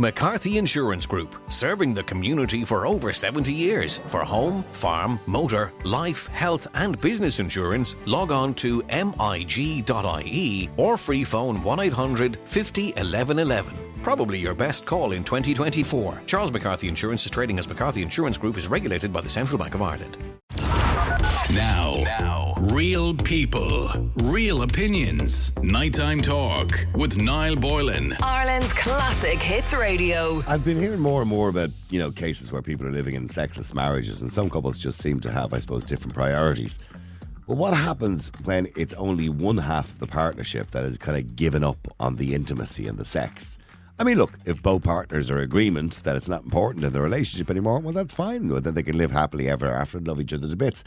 McCarthy Insurance Group, serving the community for over 70 years. For home, farm, motor, life, health and business insurance, log on to mig.ie or free phone 1800 50 11 11. Probably your best call in 2024. Charles McCarthy Insurance is trading as McCarthy Insurance Group, is regulated by the Central Bank of Ireland. Now, real people, real opinions. Nighttime Talk with Niall Boylan. Ireland's classic hits radio. I've been hearing more and more about, cases where people are living in sexless marriages, and some couples just seem to have, I suppose, different priorities. But what happens when it's only one half of the partnership that is kind of given up on the intimacy and the sex? I mean, look, if both partners are in agreement that it's not important in the relationship anymore, well, that's fine. Then they can live happily ever after and love each other to bits.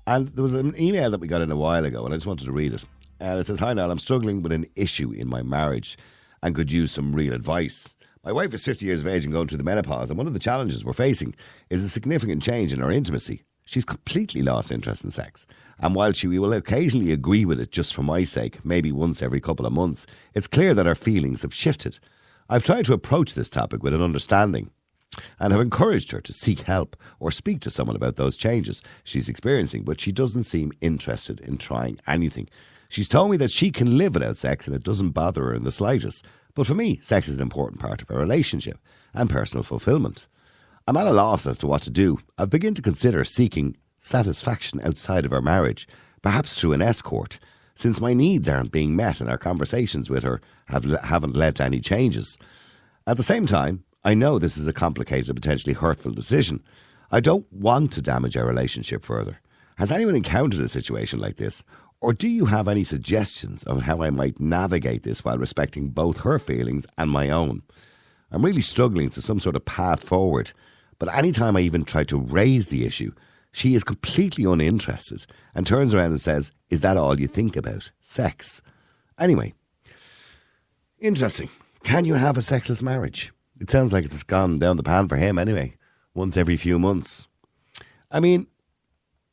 And there was an email that we got in a while ago, and I just wanted to read it. And it says, "Hi Niall, I'm struggling with an issue in my marriage and could use some real advice. My wife is 50 years of age and going through the menopause, and one of the challenges we're facing is a significant change in our intimacy. She's completely lost interest in sex. And while she will occasionally agree with it just for my sake, maybe once every couple of months, it's clear that our feelings have shifted. I've tried to approach this topic with an understanding and have encouraged her to seek help or speak to someone about those changes she's experiencing, but she doesn't seem interested in trying anything. She's told me that she can live without sex and it doesn't bother her in the slightest. But for me, sex is an important part of our relationship and personal fulfilment. I'm at a loss as to what to do. I've begun to consider seeking satisfaction outside of our marriage, perhaps through an escort, since my needs aren't being met and our conversations with her haven't led to any changes. At the same time, I know this is a complicated and potentially hurtful decision. I don't want to damage our relationship further. Has anyone encountered a situation like this? Or do you have any suggestions on how I might navigate this while respecting both her feelings and my own? I'm really struggling to some sort of path forward, but anytime I even try to raise the issue, she is completely uninterested and turns around and says, "Is that all you think about? Sex?" Anyway, interesting. Can you have a sexless marriage? It sounds like it's gone down the pan for him anyway, once every few months. I mean,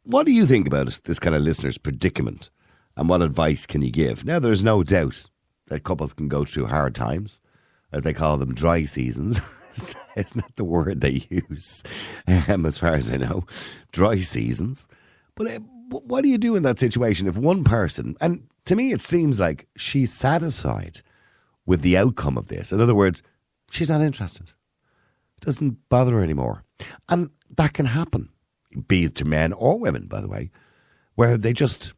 what do you think about this kind of listener's predicament? And what advice can you give? Now, there's no doubt that couples can go through hard times. As they call them, dry seasons. Isn't that the word they use? As far as I know, dry seasons. But what do you do in that situation if one person, and to me it seems like she's satisfied with the outcome of this. In other words, she's not interested. It doesn't bother her anymore. And that can happen, be it to men or women, by the way, where they just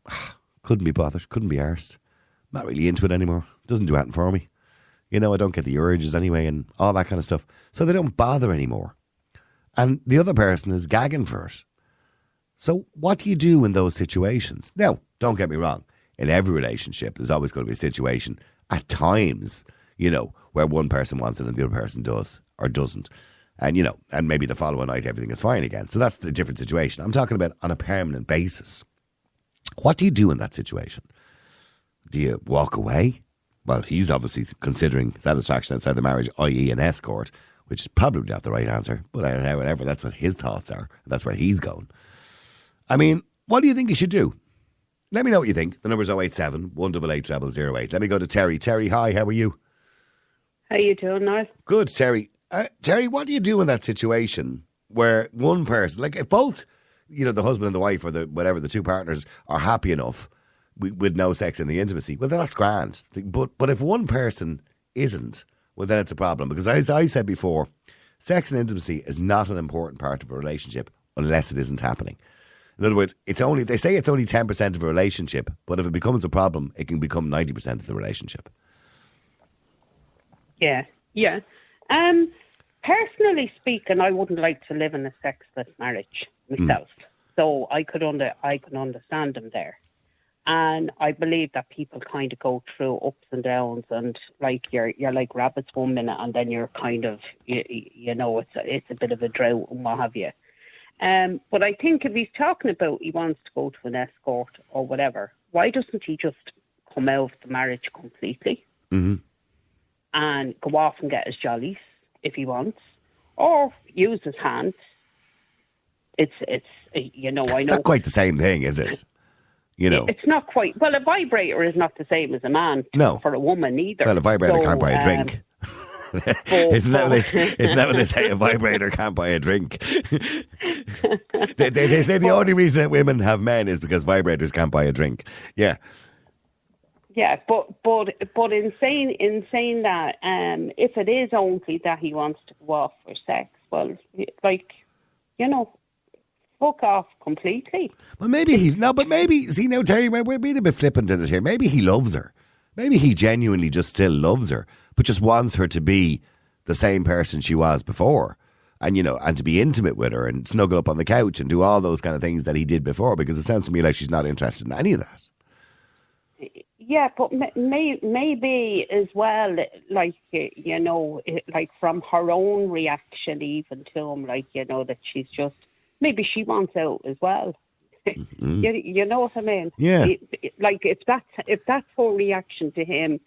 couldn't be bothered, couldn't be arsed. Not really into it anymore. Doesn't do anything for me. I don't get the urges anyway and all that kind of stuff. So they don't bother anymore. And the other person is gagging for it. So what do you do in those situations? Now, don't get me wrong. In every relationship, there's always going to be a situation at times, where one person wants it and the other person does or doesn't. And, and maybe the following night everything is fine again. So that's a different situation. I'm talking about on a permanent basis. What do you do in that situation? Do you walk away? Well, he's obviously considering satisfaction outside the marriage, i.e. an escort, which is probably not the right answer. But I don't know, whatever, that's what his thoughts are. That's where he's going. I mean, what do you think you should do? Let me know what you think. The number's 087 188 0008. Let me go to Terry. Terry, hi, how are you? How you doing, Niall? Good, Terry. Terry, what do you do in that situation where one person, like if both, the husband and the wife or the two partners are happy enough with no sex in the intimacy, well, then that's grand. But if one person isn't, well, then it's a problem. Because as I said before, sex and intimacy is not an important part of a relationship unless it isn't happening. In other words, they say it's only 10% of a relationship, but if it becomes a problem, it can become 90% of the relationship. Yeah. Personally speaking, I wouldn't like to live in a sexless marriage myself. So I could understand them there. And I believe that people kind of go through ups and downs, and like you're like rabbits 1 minute, and then you're kind of it's a bit of a drought and what have you. But I think if he's talking about he wants to go to an escort or whatever, why doesn't he just come out of the marriage completely and go off and get his jollies if he wants, or use his hands? It's I know. It's not quite the same thing, is it? It's not quite. Well, a vibrator is not the same as a man. No. For a woman either. Well, a vibrator can't buy a drink. Isn't that what they say? A vibrator can't buy a drink. they say the only reason that women have men is because vibrators can't buy a drink. Yeah. Yeah, but in saying that, if it is only that he wants to go off for sex, well, like, you know, fuck off completely. Well, see now, Terry, we're being a bit flippant in it here. Maybe he loves her. Maybe he genuinely just still loves her, but just wants her to be the same person she was before. And, you know, and to be intimate with her and snuggle up on the couch and do all those kind of things that he did before, because it sounds to me like she's not interested in any of that. Yeah, but maybe as well, like, you know, like from her own reaction even to him, like, you know, that she's just, maybe she wants out as well. Mm-hmm. You know what I mean? Yeah. Like, if that's her reaction to him,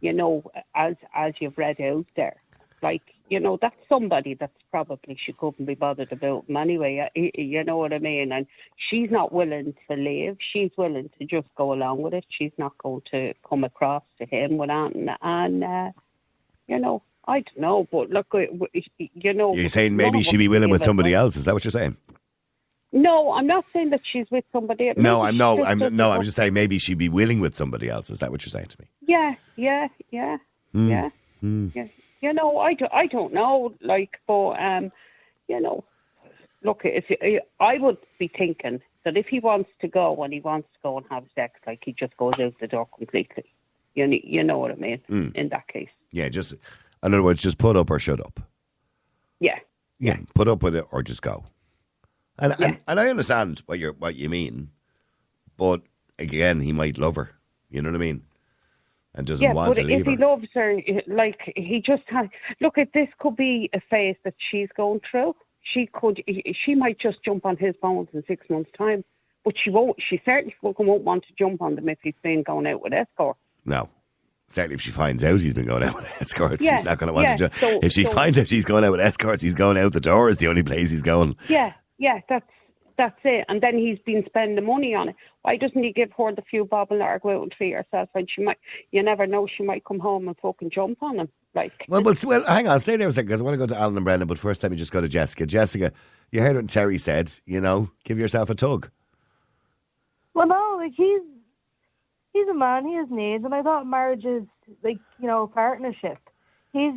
you know, as you've read out there, like, you know, that's somebody that's probably she couldn't be bothered about him anyway. You know what I mean? And she's not willing to leave. She's willing to just go along with it. She's not going to come across to him with that. And you know, I don't know. But look, you know, you're saying maybe she'd be willing with somebody else. Is that what you're saying? No, I'm not saying that she's with somebody else. I'm just saying maybe she'd be willing with somebody else. Is that what you're saying to me? Yeah. You know, I don't know, like, but, you know, look, I would be thinking that if he wants to go and he wants to go and have sex, like, he just goes out the door completely. You know what I mean? In that case. Yeah, just, in other words, just put up or shut up. Yeah. Yeah, put up with it or just go. And I understand what you mean, but again, he might love her. You know what I mean? And doesn't want to leave her. Yeah, but if he loves her, like, he just has... Look, this could be a phase that she's going through. She might just jump on his bones in 6 months' time, but she won't. She certainly won't want to jump on them if he's been going out with escorts. No. Certainly if she finds out he's been going out with escorts, she's not going to want to jump. If she finds out she's going out with escorts, he's going out the door is the only place he's going. Yeah, that's it. And then he's been spending money on it. Why doesn't he give her the few bob and let her go out and treat herself? And you never know, she might come home and fucking jump on him. Like, well, hang on, stay there a second, because I want to go to Alan and Brendan, but first let me just go to Jessica. Jessica, you heard what Terry said, you know, give yourself a tug. Well, no, like, he's a man, he has needs, and I thought marriage is, like, you know, a partnership. She's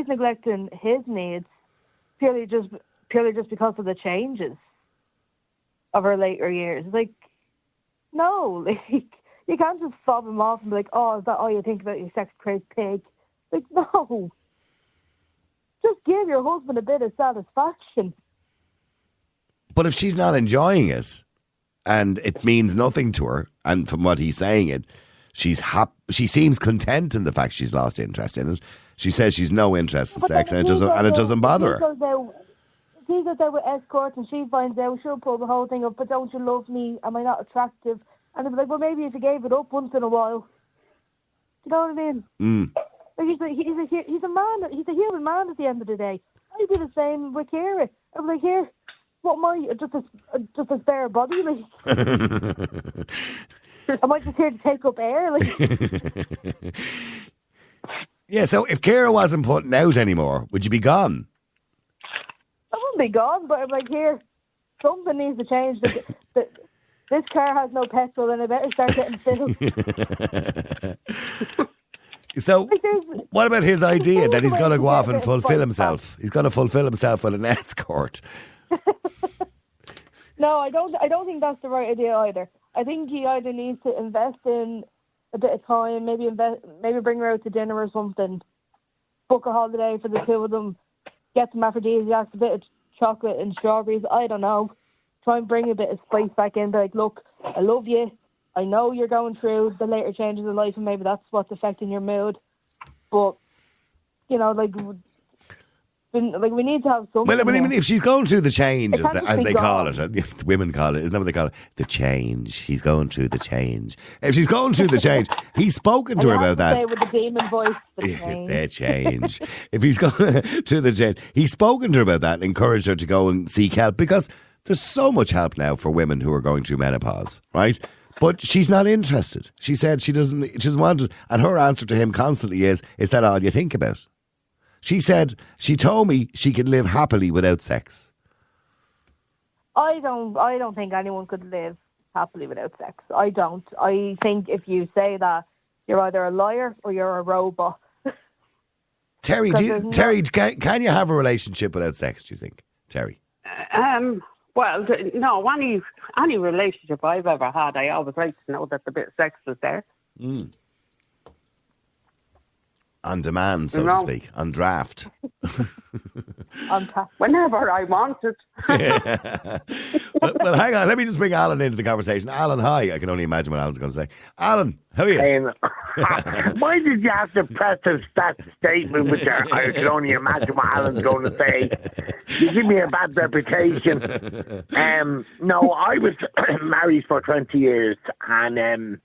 neglecting his needs purely just because of the changes of her later years. Like, no, like, you can't just fob him off and be like, oh, is that all you think about, you sex-crazed pig? Like, no. Just give your husband a bit of satisfaction. But if she's not enjoying it, and it means nothing to her, and from what he's saying, she seems content in the fact she's lost interest in it. She says she's no interest in sex, and it doesn't bother her. If he goes out with escorts and she finds out, she'll pull the whole thing up, but don't you love me? Am I not attractive? And they'll be like, well, maybe if you gave it up once in a while. Do you know what I mean? Like, he's a man. He's a human man at the end of the day. I'd do the same with Kira. I'm like, here, what am I? Just a spare body? Like, am I just here to take up air? Like, yeah. So if Kira wasn't putting out anymore, would you be gone? I wouldn't be gone, but I'm like, here, something needs to change. This car has no petrol, and I better start getting filled. So, what about his idea that he's going to go off and fulfill himself? He's going to fulfill himself with an escort. No, I don't think that's the right idea either. I think he either needs to invest in a bit of time, maybe bring her out to dinner or something, book a holiday for the two of them, get some aphrodisiacs, a bit of chocolate and strawberries, I don't know. Try and bring a bit of spice back in. Be like, look, I love you. I know you're going through the later changes of life and maybe that's what's affecting your mood. But, you know, like we need to have something. Well, I mean, if she's going through the change, as they call it, the women call it, isn't that what they call it? The change. He's going through the change. If she's going through the change, he's spoken to her about that. Say with the demon voice, the change. If he's going through the change, he's spoken to her about that and encouraged her to go and seek help, because there's so much help now for women who are going through menopause, right? But she's not interested. She said she doesn't want it. And her answer to him constantly is that all you think about? She told me she can live happily without sex. I don't think anyone could live happily without sex. I don't. I think if you say that, you're either a liar or you're a robot. Terry, can you have a relationship without sex, do you think, Terry? Well, no, any relationship I've ever had, I always like to know that the bit of sex is there. On demand, so to speak, on draft. Whenever I want it. Well, hang on, let me just bring Alan into the conversation. Alan, hi. I can only imagine what Alan's going to say. Alan, how are you? Why did you have to preface that statement with your, I can only imagine what Alan's going to say? You give me a bad reputation. No, I was married for 20 years, and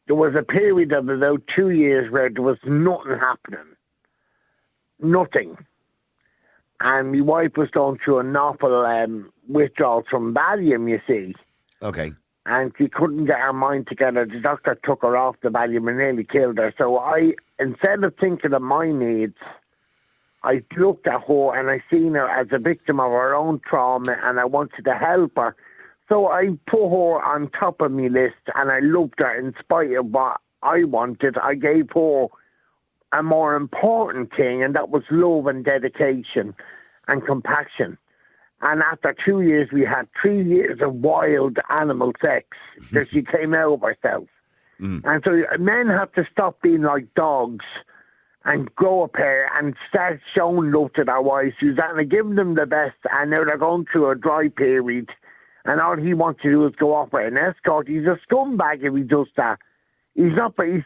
there was a period of about 2 years where there was nothing happening. Nothing. And my wife was going through an awful withdrawal from Valium, you see. Okay. And she couldn't get her mind together. The doctor took her off the Valium and nearly killed her. So I, instead of thinking of my needs, I looked at her and I seen her as a victim of her own trauma, and I wanted to help her. So I put her on top of my list, and I loved her in spite of what I wanted. I gave her a more important thing, and that was love and dedication and compassion. And after 2 years, we had 3 years of wild animal sex because she came out of herself. And so men have to stop being like dogs and grow a pair and start showing love to their wives, Susanna, giving them the best, and now they're going through a dry period, and all he wants to do is go off with an escort. He's a scumbag if he does that. He's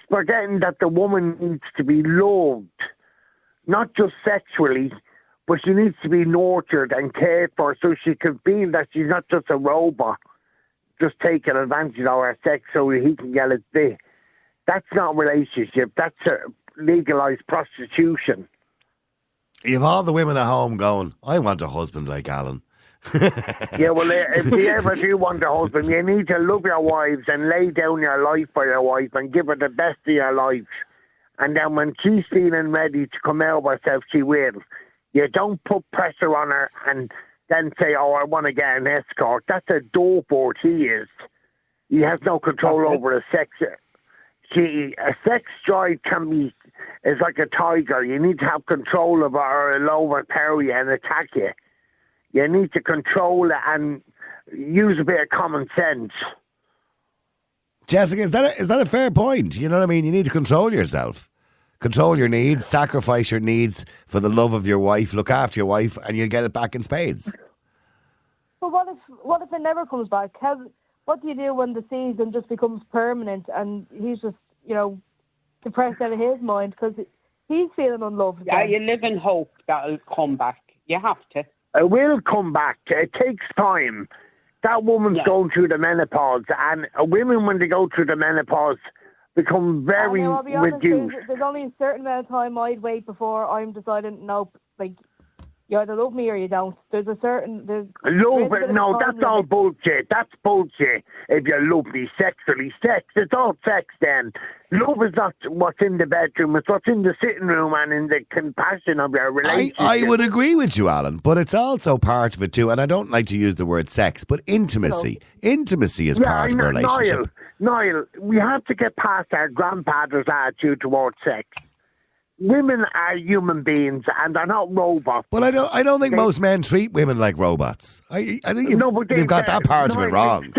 forgetting that the woman needs to be loved, not just sexually, but she needs to be nurtured and cared for so she can feel that she's not just a robot, just taking advantage of her sex so he can get it there. That's not a relationship. That's legalised prostitution. You have all the women at home going, I want a husband like Alan. Yeah, well, if you ever do want a husband, you need to love your wives and lay down your life for your wife and give her the best of your life. And then when she's feeling ready to come out of herself, she will. You don't put pressure on her and then say, oh, I want to get an escort. That's a doorboard he is. He has no control over the sex. A sex drive is like a tiger. You need to have control of her or it'll overpower you and attack you. You need to control it and use a bit of common sense. Jessica, is that a fair point? You know what I mean? You need to control yourself. Control your needs, sacrifice your needs for the love of your wife, look after your wife, and you'll get it back in spades. But what if it never comes back? What do you do when the season just becomes permanent and he's just, depressed out of his mind because he's feeling unloved again? Yeah, you live in hope that it'll come back. You have to. It will come back. It takes time. That woman's going through the menopause, and women, when they go through the menopause, become very reduced. There's only a certain amount of time I'd wait before I'm deciding, nope, you either love me or you don't. There's a certain... Love it? No, that's all bullshit. That's bullshit. If you love me sexually, it's all sex then. Love is not what's in the bedroom, it's what's in the sitting room and in the compassion of your relationship. I would agree with you, Alan, but it's also part of it too, and I don't like to use the word sex, but intimacy. No. Intimacy is part of a relationship. Niall, we have to get past our grandfather's attitude towards sex. Women are human beings and they're not robots. Well, I don't think most men treat women like robots. I think they've got that part of it wrong.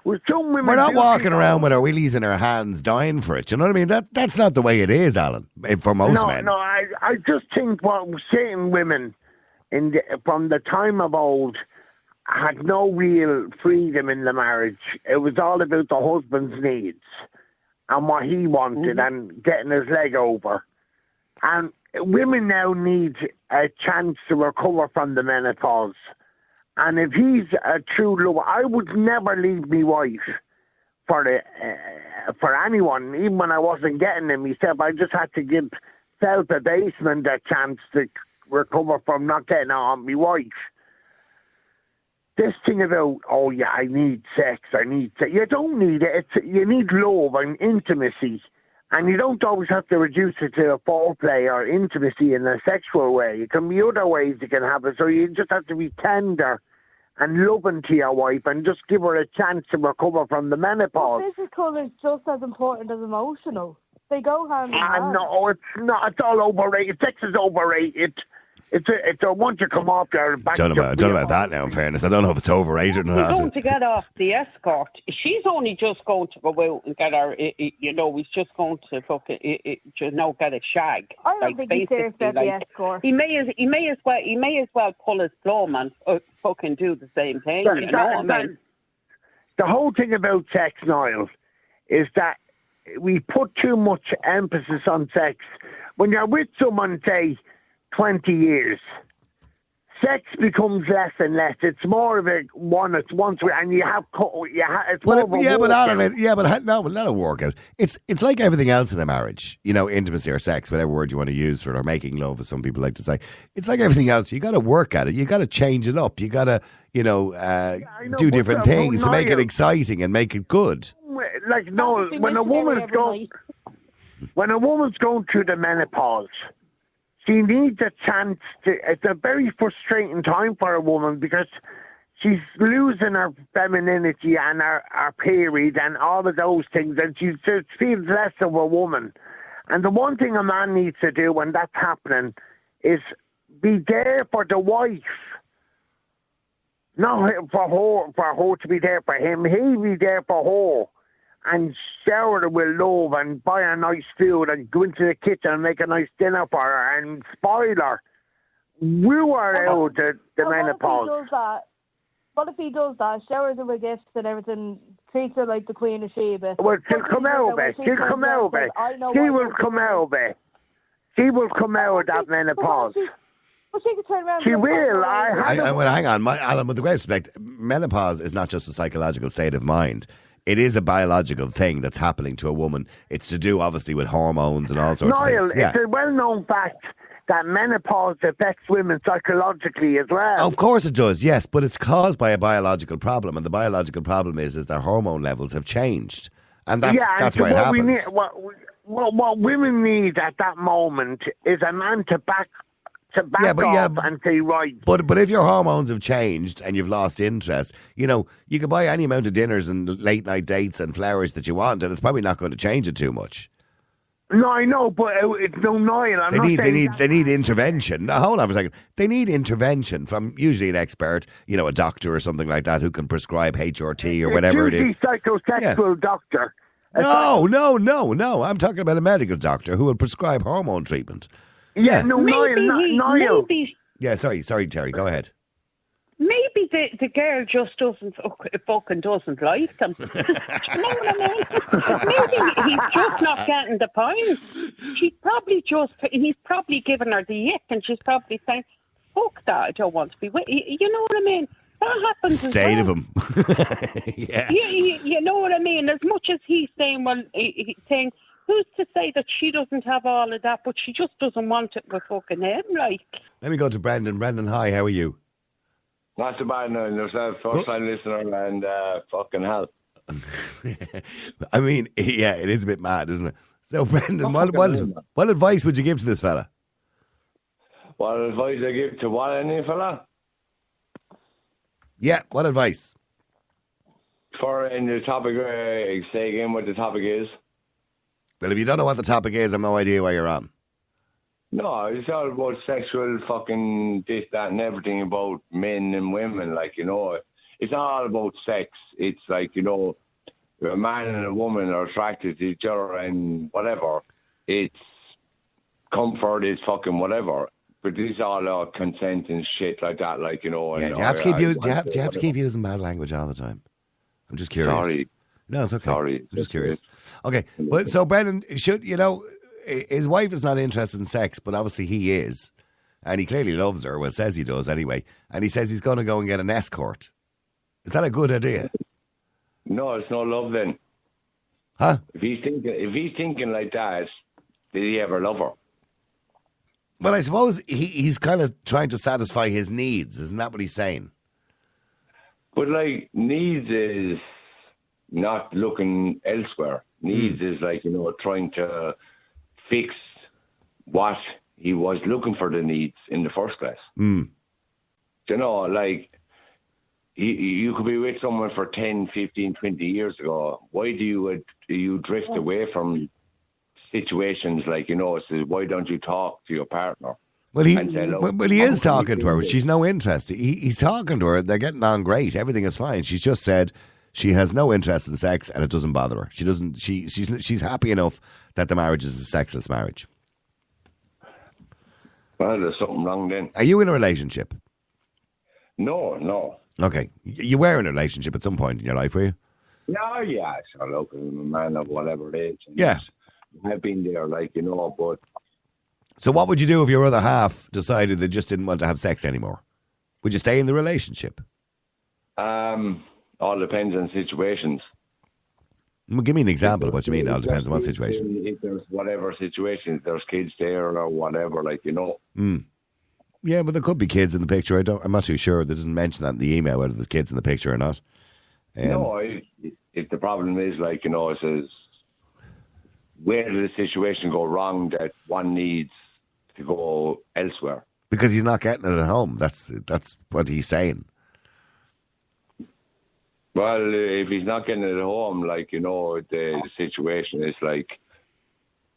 We're not walking around with our willies in our hands dying for it. You know what I mean? That's not the way it is, Alan, for most men. No, I just think what certain women from the time of old had no real freedom in the marriage. It was all about the husband's needs and what he wanted and getting his leg over. And women now need a chance to recover from the menopause. And if he's a true lover, I would never leave my wife for anyone, even when I wasn't getting him myself. I just had to give self-abasement a chance to recover from not getting on my wife. This thing about, I need sex. You don't need it. You need love and intimacy And you don't always have to reduce it to a foreplay or intimacy in a sexual way. It can be other ways you can have it. So you just have to be tender and loving to your wife and just give her a chance to recover from the menopause. But physical is just as important as emotional. They go hand in hand. No, it's not. It's all overrated. Sex is overrated. It's a once you come off there. Don't know about that now, in fairness. I don't know if it's overrated or not. He's going to get off the escort. She's only just going to go out and get her, he's just going to fucking, get a shag. I don't think he's serious about the escort. He may as well pull his plum and fucking do the same thing. The whole thing about sex, Niall, is that we put too much emphasis on sex. When you're with someone, say, 20 years, sex becomes less and less. It's more of a one. It's once, and it's more of a but not a workout. It's like everything else in a marriage. Intimacy or sex, whatever word you want to use for it, or making love, as some people like to say. It's like everything else. You got to work at it. You got to change it up. You got to, do different things to make it exciting and make it good. Like when a woman's going through the menopause, she needs a chance to. It's a very frustrating time for a woman because she's losing her femininity and her period and all of those things, and she just feels less of a woman. And the one thing a man needs to do when that's happening is be there for the wife. Not for her to be there for him. He be there for her. And shower her with love and buy her nice food and go into the kitchen and make a nice dinner for her and spoil her. Woo her out the menopause. What if he does that? Showers her with gifts and everything, treats her like the Queen of Sheba. Well, she'll come out of it. She'll come out of it. She will come out of it. She will come out of that menopause. Well, she can turn around. She will. Hang on, Alan, with the greatest respect, menopause is not just a psychological state of mind. It is a biological thing that's happening to a woman. It's to do, obviously, with hormones and all sorts of things. It's a well-known fact that menopause affects women psychologically as well. Of course it does, yes, but it's caused by a biological problem, and the biological problem is their hormone levels have changed, and that's why it happens. What women need at that moment is a man to back off and say, right. But if your hormones have changed and you've lost interest, you can buy any amount of dinners and late night dates and flowers that you want, and it's probably not going to change it too much. No, I know, but it's no Niall. They need intervention. Now, hold on for a second. They need intervention from usually an expert, a doctor or something like that, who can prescribe HRT or whatever it is. Psychosexual doctor. No. I'm talking about a medical doctor who will prescribe hormone treatment. Niall. Yeah, sorry, Terry, go ahead. Maybe the girl just doesn't like him. You know what I mean? Maybe he's just not getting the point. He's probably giving her the ick, and she's probably saying, fuck that, I don't want to be with you. You know what I mean? That happens. State of him. Yeah. You know what I mean? As much as he's saying, who's to say that she doesn't have all of that, but she just doesn't want it with fucking him, like. Let me go to Brendan. Brendan, hi, how are you? Not so bad now, yourself. First time listener and fucking hell. I mean, yeah, it is a bit mad, isn't it? So, Brendan, what advice would you give to this fella? What advice I give to any fella? Yeah, what advice? For in the topic, say again what the topic is. Well, if you don't know what the topic is, I've no idea why you're on. No, it's all about sexual fucking this, that, and everything about men and women. It's not all about sex. It's like, a man and a woman are attracted to each other and whatever. It's comfort, it's fucking whatever. But this is all consent and shit like that, Yeah, do you have to keep using bad language all the time? I'm just curious. Sorry. No, it's okay. Sorry. I'm just curious. Okay, but so Brendan, his wife is not interested in sex, but obviously he is. And he clearly loves her, well, says he does anyway. And he says he's going to go and get an escort. Is that a good idea? No, it's no love then. Huh? If he's thinking like that, did he ever love her? Well, I suppose he's kind of trying to satisfy his needs. Isn't that what he's saying? But needs is not looking elsewhere. Needs is like, trying to fix what he was looking for the needs in the first place. Like, you could be with someone for 10, 15, 20 years ago. Why do you drift away from situations like, says, why don't you talk to your partner? Well, he is talking to her. She's no interest. He's talking to her. They're getting on great. Everything is fine. She's just said she has no interest in sex and it doesn't bother her. She doesn't. She's happy enough that the marriage is a sexless marriage. Well, there's something wrong then. Are you in a relationship? No. Okay. You were in a relationship at some point in your life, were you? Yeah. So look, I'm a man of whatever age. Yeah. I've been there, but... So what would you do if your other half decided they just didn't want to have sex anymore? Would you stay in the relationship? All depends on situations. Well, give me an example of what you mean. All depends on what situation. If there's whatever situation, if there's kids there or whatever, Yeah, but there could be kids in the picture. I'm not too sure. It doesn't mention that in the email whether there's kids in the picture or not. If the problem is it says, where did the situation go wrong that one needs to go elsewhere? Because he's not getting it at home. That's what he's saying. Well, if he's not getting it at home, the situation is like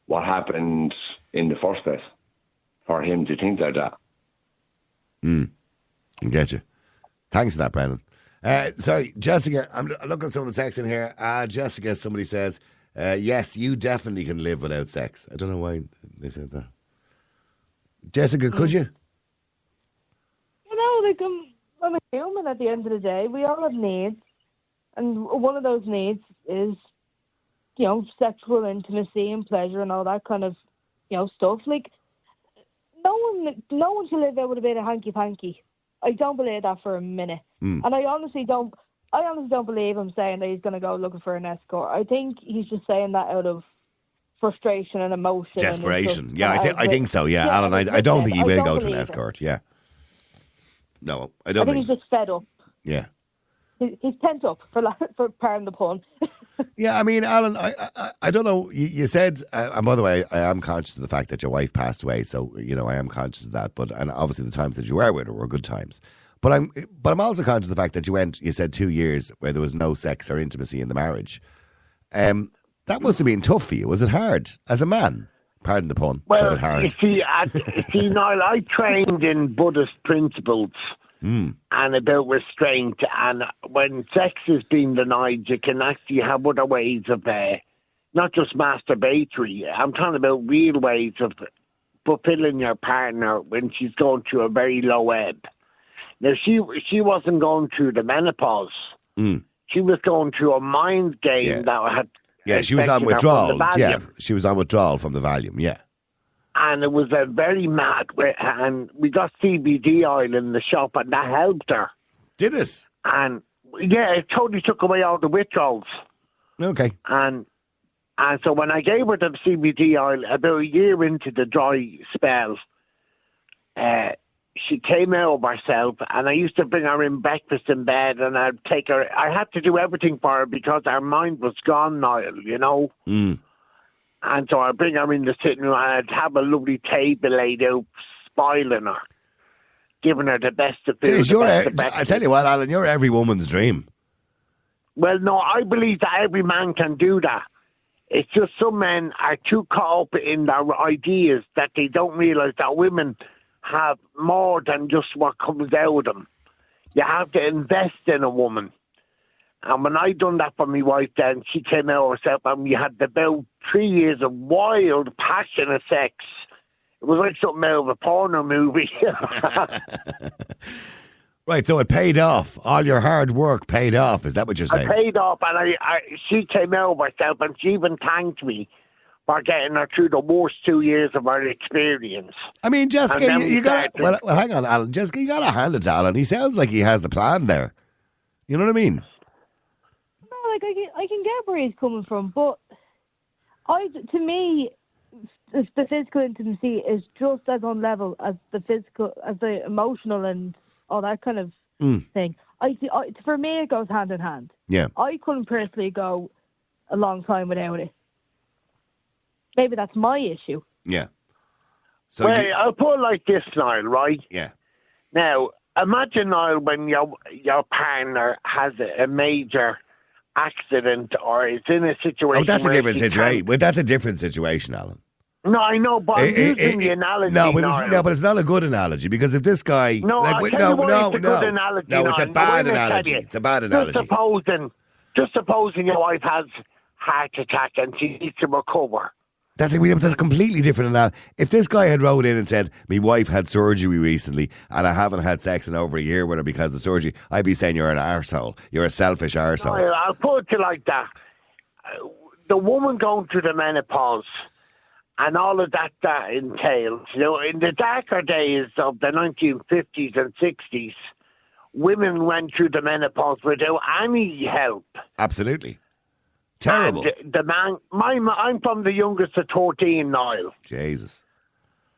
what happened in the first place for him to think like that. I get you. Thanks for that, Brendan. Sorry, Jessica, I'm looking at some of the text in here. Jessica, somebody says, yes, you definitely can live without sex. I don't know why they said that. Jessica, could you? I'm a human at the end of the day. We all have needs. And one of those needs is, sexual intimacy and pleasure and all that kind of, stuff. Like, no one should live out with a bit of hanky-panky. I don't believe that for a minute. And I honestly don't believe him saying that he's going to go looking for an escort. I think he's just saying that out of frustration and emotion. Desperation. I think so, yeah. Alan, I don't think he will go to an escort, yeah. No, I don't think. I think he's just fed up. Yeah. He's pent up, for pardon the pun. Yeah, I mean, Alan, I don't know. You said, and by the way, I am conscious of the fact that your wife passed away, so I am conscious of that. And obviously, the times that you were with her were good times. But I'm also conscious of the fact that you said 2 years where there was no sex or intimacy in the marriage. That must have been tough for you. Was it hard as a man? Pardon the pun. Well, was it hard? You see, Niall, I trained in Buddhist principles. And about restraint, and when sex is being denied, you can actually have other ways of, not just masturbatory, I'm talking about real ways of fulfilling your partner when she's going through a very low ebb. Now, she wasn't going through the menopause. She was going through a mind game that had... Yeah, she was on withdrawal. Yeah, she was on withdrawal from the Valium, yeah. And it was a very mad, and we got CBD oil in the shop, and that helped her. Did it? And yeah, it totally took away all the withdrawals. Okay. And so when I gave her the CBD oil, about a year into the dry spell, she came out of herself, and I used to bring her in breakfast in bed, and I'd take her. I had to do everything for her because her mind was gone, Niall, And so I'd bring her in the sitting room and I'd have a lovely table laid out, spoiling her, giving her the best of food. I tell you what, Alan, you're every woman's dream. Well, no, I believe that every man can do that. It's just some men are too caught up in their ideas that they don't realise that women have more than just what comes out of them. You have to invest in a woman. And when I done that for my wife, then she came out herself, and we had about 3 years of wild, passionate sex. It was like something out of a porno movie. Right, so it paid off. All your hard work paid off. Is that what you're saying? It paid off, and she came out of herself, and she even thanked me for getting her through the worst 2 years of her experience. I mean, Jessica, you got to... Well, hang on, Alan. Jessica, you got to hand it to Alan. He sounds like he has the plan there. You know what I mean? I can get where he's coming from, but to me, the physical intimacy is just as on level as the emotional and all that kind of thing. For me, it goes hand in hand. Yeah. I couldn't personally go a long time without it. Maybe that's my issue. Yeah. So Well, I'll put it like this, Niall, right? yeah. Now, imagine, Niall, when your partner has a major accident or is in a situation. Oh, that's a where different she situation. can't- Well, that's a different situation, Alan. No, I know, but I'm using the analogy. No, but Niall. it's not a good analogy because if this guy, No, I'll tell you why it's a good analogy. no, it's a Niall. bad Now, wait, analogy. tell you. It's a bad analogy. Just supposing your wife has heart attack and she needs to recover. That's a completely different analogy. If this guy had wrote in and said, "My wife had surgery recently and I haven't had sex in over a year with her because of surgery," I'd be saying you're an arsehole. You're a selfish arsehole. Niall, I'll put it to you like that. The woman going through the menopause and all of that entails, in the darker days of the 1950s and 60s, women went through the menopause without any help. Absolutely. Terrible. And the man, I'm from the youngest of 13, Niall. Jesus.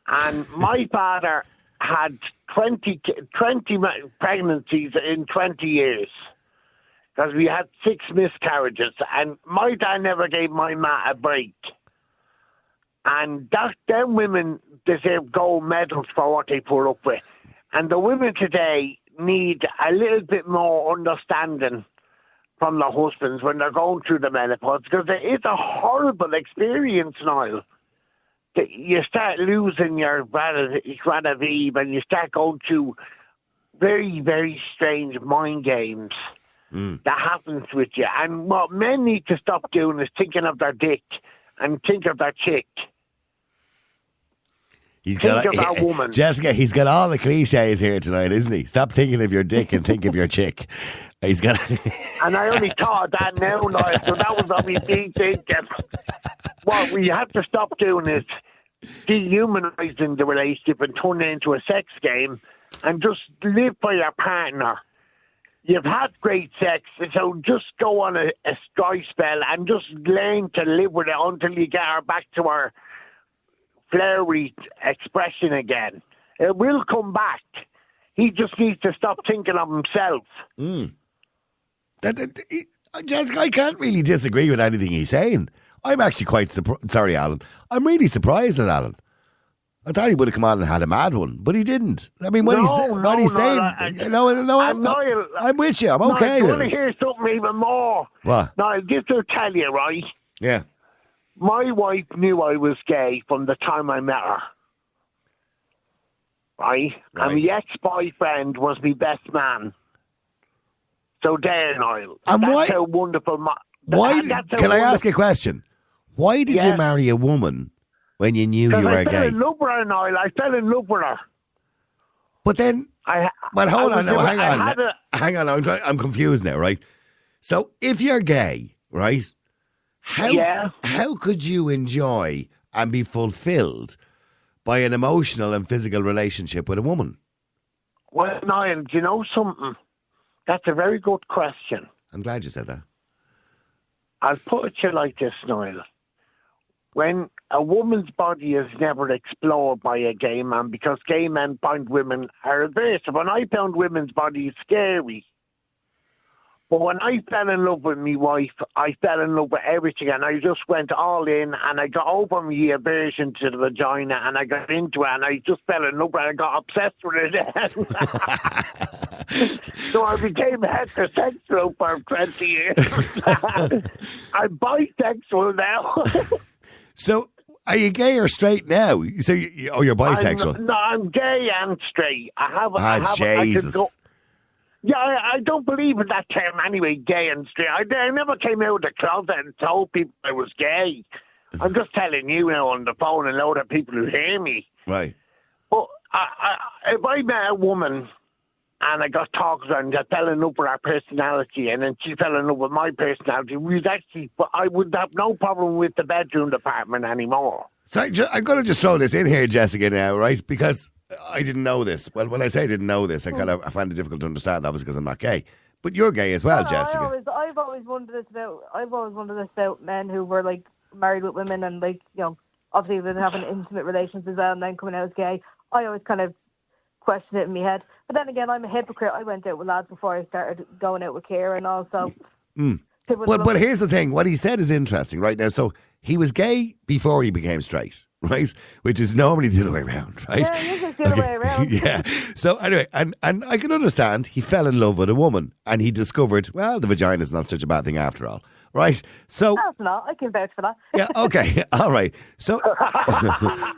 And my father had 20 pregnancies in 20 years. Because we had 6 miscarriages. And my dad never gave my ma a break. And them women deserve gold medals for what they put up with. And the women today need a little bit more understanding from their husbands when they're going through the menopause, because it is a horrible experience, Niall. You start losing your Granavive and you start going through very, very strange mind games that happens with you. And what men need to stop doing is thinking of their dick and think of their chick. Think of that woman. Jessica, he's got all the cliches here tonight, isn't he? Stop thinking of your dick and think of your chick. He's got. And I only thought of that now, Niall, so that was on me big thinking. What we have to stop doing is dehumanizing the relationship and turning it into a sex game and just live for your partner. You've had great sex, so just go on a dry spell and just learn to live with it until you get her back to her flowery expression again. It will come back. He just needs to stop thinking of himself. Jessica, I can't really disagree with anything he's saying. I'm actually quite surprised. Sorry, Alan. I'm really surprised at Alan. I thought he would have come on and had a mad one, but he didn't. I mean, what he's saying, I'm with you. I'm okay with it. I want to hear something even more. What? Now, this will tell you, right? Yeah. My wife knew I was gay from the time I met her. Right? And my ex-boyfriend was my best man. So there, Niall. And that's how wonderful. Can I ask a question? Why did you marry a woman when you knew you were gay? I fell in love with her, Niall. I fell in love with her. But then, hold on, hang on. I'm confused now, right? So if you're gay, right? How could you enjoy and be fulfilled by an emotional and physical relationship with a woman? Well, Niall, do you know something? That's a very good question. I'm glad you said that. I'll put it to you like this, Niall. When a woman's body is never explored by a gay man, because gay men find women are aversive, and I found women's bodies scary. But when I fell in love with my wife, I fell in love with everything, and I just went all in, and I got over my aversion to the vagina, and I got into it, and I just fell in love with it, and I got obsessed with it. So I became heterosexual for 20 years. I'm bisexual now. So, are you gay or straight now? So, you're bisexual? I'm gay and straight. Jesus. I don't believe in that term anyway, gay and straight. I never came out of the closet and told people I was gay. I'm just telling you now on the phone and a lot of people who hear me. Right. But if I met a woman and I got talking to her and I fell in love with her personality and then she fell in love with my personality, I would have no problem with the bedroom department anymore. So I'm going to just throw this in here, Jessica, now, right? Because I didn't know this. Well, when I say I didn't know this, I find it difficult to understand, obviously, because I'm not gay. But you're gay as well, Jessica. I've always wondered this about men who were like married with women and like, obviously they're having intimate relations as well and then coming out as gay. I always kind of question it in my head. But then again, I'm a hypocrite. I went out with lads before I started going out with Ciara, and also. But here's the thing. What he said is interesting right now. So he was gay before he became straight, right? Which is normally the other way around, right? Yeah, it is the other way around. Yeah. So anyway, and I can understand he fell in love with a woman and he discovered, well, the vagina is not such a bad thing after all, right? So No, it's not. I can vouch for that. yeah, okay, all right. So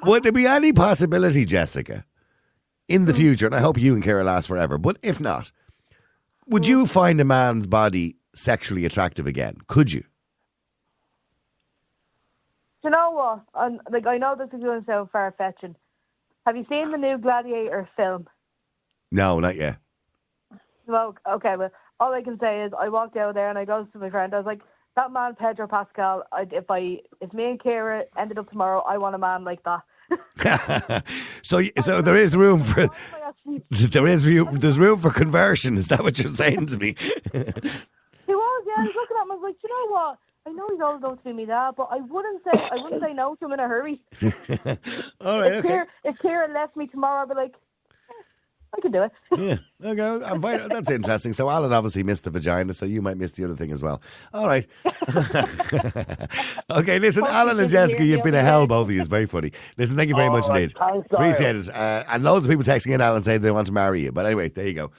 would there be any possibility, Jessica, in the future, and I hope you and Ciara last forever, but if not, would you find a man's body sexually attractive again? Could you? Do you know what? I know this is going to sound far-fetching. Have you seen the new Gladiator film? No, not yet. Well, okay, well, all I can say is I walked out there and I goes to my friend. I was like, that man, Pedro Pascal, if me and Ciara ended up tomorrow, I want a man like that. So there is room for there's room for conversion. Is that what you're saying to me? He was, yeah. I was looking at him. I was like, you know what? I know he's old enough to be me dad, but I wouldn't say no to him in a hurry. All right, If Ciara left me tomorrow, I'd be like, I could do it. Yeah, okay, I'm fine. That's interesting. So Alan obviously missed the vagina, so you might miss the other thing as well. All right. Okay, listen, Alan and Jessica, you've been a hell, both of you. It's very funny. Listen, thank you very much indeed. Thanks, Appreciate it. And loads of people texting in, Alan, saying they want to marry you. But anyway, there you go.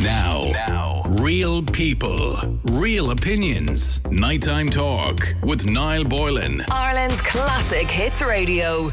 Now, real people, real opinions. Nighttime Talk with Niall Boylan. Ireland's classic hits radio.